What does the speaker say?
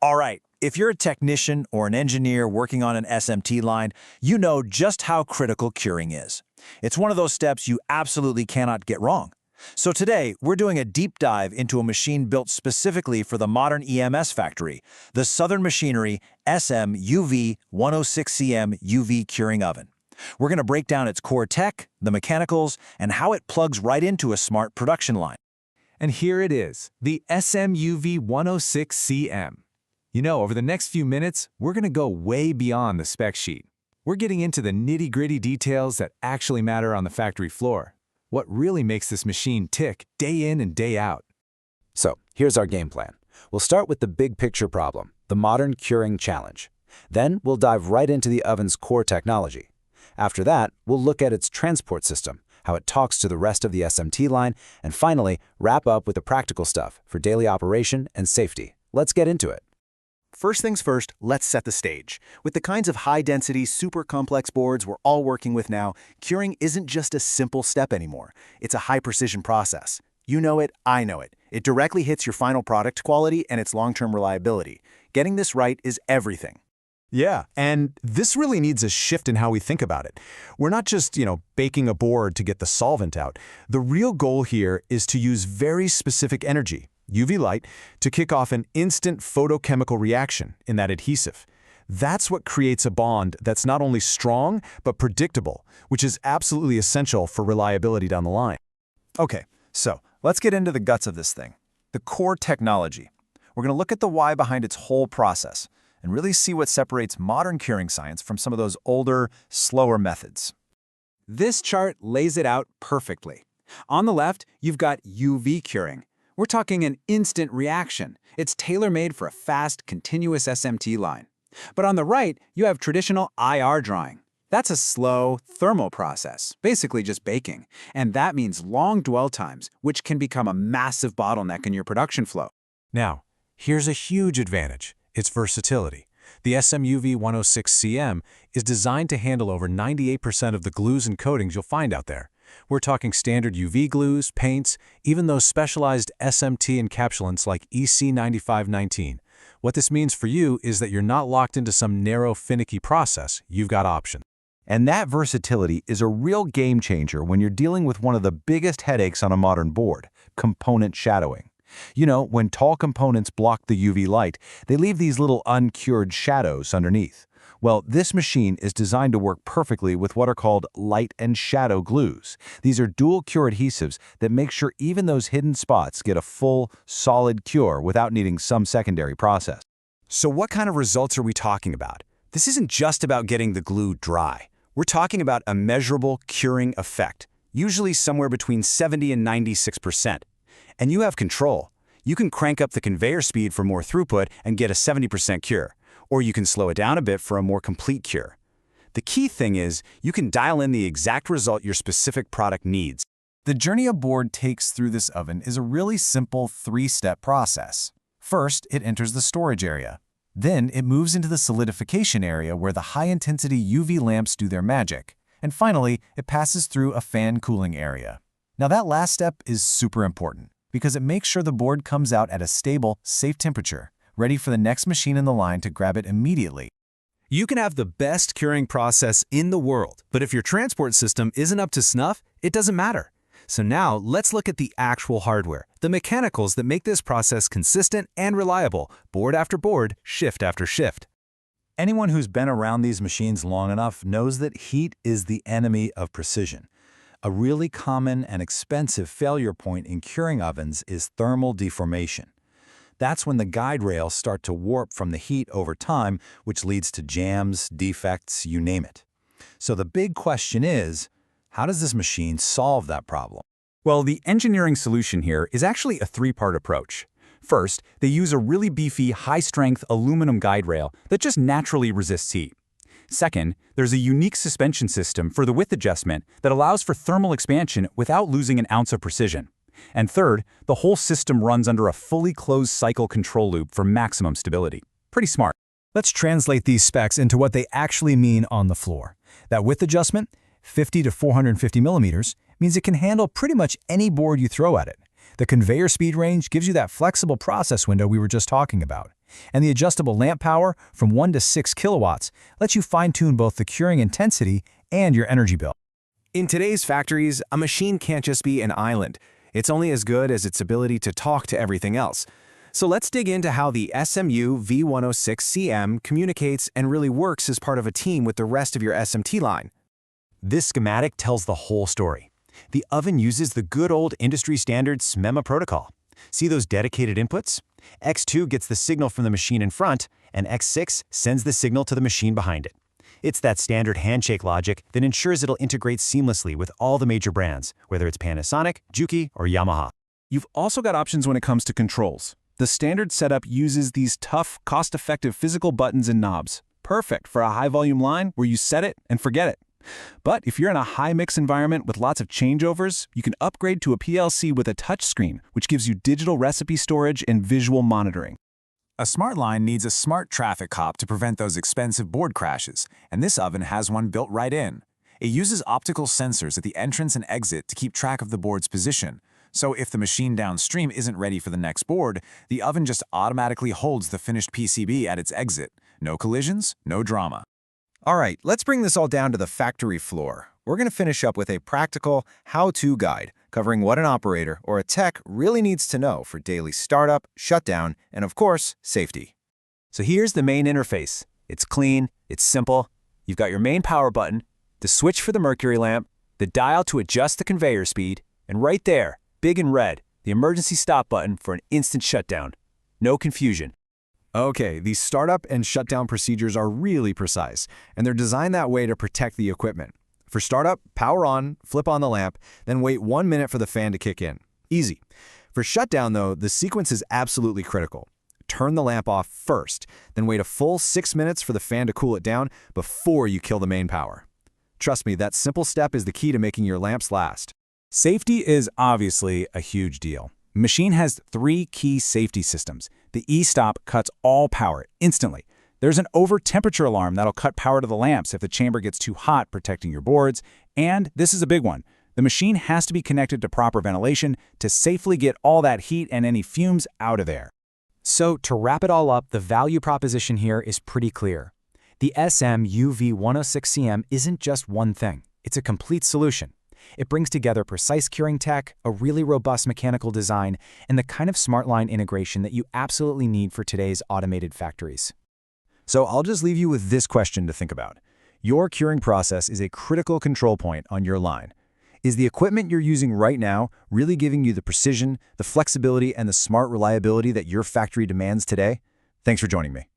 All right, if you're a technician or an engineer working on an SMT line, you know just how critical curing is. It's one of those steps you absolutely cannot get wrong. So today, we're doing a deep dive into a machine built specifically for the modern EMS factory, the Southern Machinery SM-UV106CM UV Curing Oven. We're going to break down its core tech, the mechanicals, and how it plugs right into a smart production line. And here it is, the SM-UV106CM. You know, over the next few minutes, we're going to go way beyond the spec sheet. We're getting into the nitty-gritty details that actually matter on the factory floor. What really makes this machine tick day in and day out. So, here's our game plan. We'll start with the big picture problem, the modern curing challenge. Then, we'll dive right into the oven's core technology. After that, we'll look at its transport system, how it talks to the rest of the SMT line, and finally, wrap up with the practical stuff for daily operation and safety. Let's get into it. First things first, let's set the stage. With the kinds of high-density, super complex boards we're all working with now, curing isn't just a simple step anymore. It's a high-precision process. You know it, I know it. It directly hits your final product quality and its long-term reliability. Getting this right is everything. Yeah, and this really needs a shift in how we think about it. We're not just, baking a board to get the solvent out. The real goal here is to use very specific energy, UV light, to kick off an instant photochemical reaction in that adhesive. That's what creates a bond that's not only strong, but predictable, which is absolutely essential for reliability down the line. Okay, so let's get into the guts of this thing, the core technology. We're going to look at the why behind its whole process and really see what separates modern curing science from some of those older, slower methods. This chart lays it out perfectly. On the left, you've got UV curing. We're talking an instant reaction. It's tailor-made for a fast, continuous SMT line. But on the right, you have traditional IR drying. That's a slow, thermal process, basically just baking. And that means long dwell times, which can become a massive bottleneck in your production flow. Now, here's a huge advantage. Its versatility. The SM-UV106CM is designed to handle over 98% of the glues and coatings you'll find out there. We're talking standard UV glues, paints, even those specialized SMT encapsulants like EC9519. What this means for you is that you're not locked into some narrow, finicky process. You've got options. And that versatility is a real game changer when you're dealing with one of the biggest headaches on a modern board, component shadowing. When tall components block the UV light, they leave these little uncured shadows underneath. Well, this machine is designed to work perfectly with what are called light and shadow glues. These are dual cure adhesives that make sure even those hidden spots get a full, solid cure without needing some secondary process. So what kind of results are we talking about? This isn't just about getting the glue dry. We're talking about a measurable curing effect, usually somewhere between 70 and 96%. And you have control. You can crank up the conveyor speed for more throughput and get a 70% cure. Or you can slow it down a bit for a more complete cure. The key thing is, you can dial in the exact result your specific product needs. The journey a board takes through this oven is a really simple three-step process. First, it enters the storage area. Then, it moves into the solidification area where the high-intensity UV lamps do their magic. And finally, it passes through a fan cooling area. Now that last step is super important because it makes sure the board comes out at a stable, safe temperature, ready for the next machine in the line to grab it immediately. You can have the best curing process in the world, but if your transport system isn't up to snuff, it doesn't matter. So now let's look at the actual hardware, the mechanicals that make this process consistent and reliable, board after board, shift after shift. Anyone who's been around these machines long enough knows that heat is the enemy of precision. A really common and expensive failure point in curing ovens is thermal deformation. That's when the guide rails start to warp from the heat over time, which leads to jams, defects, you name it. So the big question is, how does this machine solve that problem? Well, the engineering solution here is actually a three-part approach. First, they use a really beefy, high-strength aluminum guide rail that just naturally resists heat. Second, there's a unique suspension system for the width adjustment that allows for thermal expansion without losing an ounce of precision. And third, the whole system runs under a fully closed cycle control loop for maximum stability. Pretty smart. Let's translate these specs into what they actually mean on the floor. That width adjustment, 50 to 450 millimeters, means it can handle pretty much any board you throw at it. The conveyor speed range gives you that flexible process window we were just talking about. And the adjustable lamp power from 1 to 6 kilowatts lets you fine-tune both the curing intensity and your energy bill. In today's factories, a machine can't just be an island. It's only as good as its ability to talk to everything else. So let's dig into how the SMU V106CM communicates and really works as part of a team with the rest of your SMT line. This schematic tells the whole story. The oven uses the good old industry standard SMEMA protocol. See those dedicated inputs? X2 gets the signal from the machine in front, and X6 sends the signal to the machine behind it. It's that standard handshake logic that ensures it'll integrate seamlessly with all the major brands, whether it's Panasonic, Juki, or Yamaha. You've also got options when it comes to controls. The standard setup uses these tough, cost-effective physical buttons and knobs. Perfect for a high-volume line where you set it and forget it. But if you're in a high-mix environment with lots of changeovers, you can upgrade to a PLC with a touchscreen, which gives you digital recipe storage and visual monitoring. A smart line needs a smart traffic cop to prevent those expensive board crashes, and this oven has one built right in. It uses optical sensors at the entrance and exit to keep track of the board's position. So if the machine downstream isn't ready for the next board, the oven just automatically holds the finished PCB at its exit. No collisions, no drama. All right, let's bring this all down to the factory floor. We're going to finish up with a practical how-to guide covering what an operator or a tech really needs to know for daily startup, shutdown, and of course, safety. So here's the main interface. It's clean, it's simple. You've got your main power button, the switch for the mercury lamp, the dial to adjust the conveyor speed, and right there, big in red, the emergency stop button for an instant shutdown. No confusion. Okay, these startup and shutdown procedures are really precise, and they're designed that way to protect the equipment. For startup, power on, flip on the lamp, then wait 1 minute for the fan to kick in. Easy. For shutdown, though, the sequence is absolutely critical. Turn the lamp off first, then wait a full 6 minutes for the fan to cool it down before you kill the main power. Trust me, that simple step is the key to making your lamps last. Safety is obviously a huge deal. The machine has 3 key safety systems. The e-stop cuts all power instantly. There's an over-temperature alarm that'll cut power to the lamps if the chamber gets too hot, protecting your boards. And this is a big one. The machine has to be connected to proper ventilation to safely get all that heat and any fumes out of there. So to wrap it all up, the value proposition here is pretty clear. The SMU V106CM isn't just one thing. It's a complete solution. It brings together precise curing tech, a really robust mechanical design, and the kind of smart line integration that you absolutely need for today's automated factories. So I'll just leave you with this question to think about. Your curing process is a critical control point on your line. Is the equipment you're using right now really giving you the precision, the flexibility, and the smart reliability that your factory demands today? Thanks for joining me.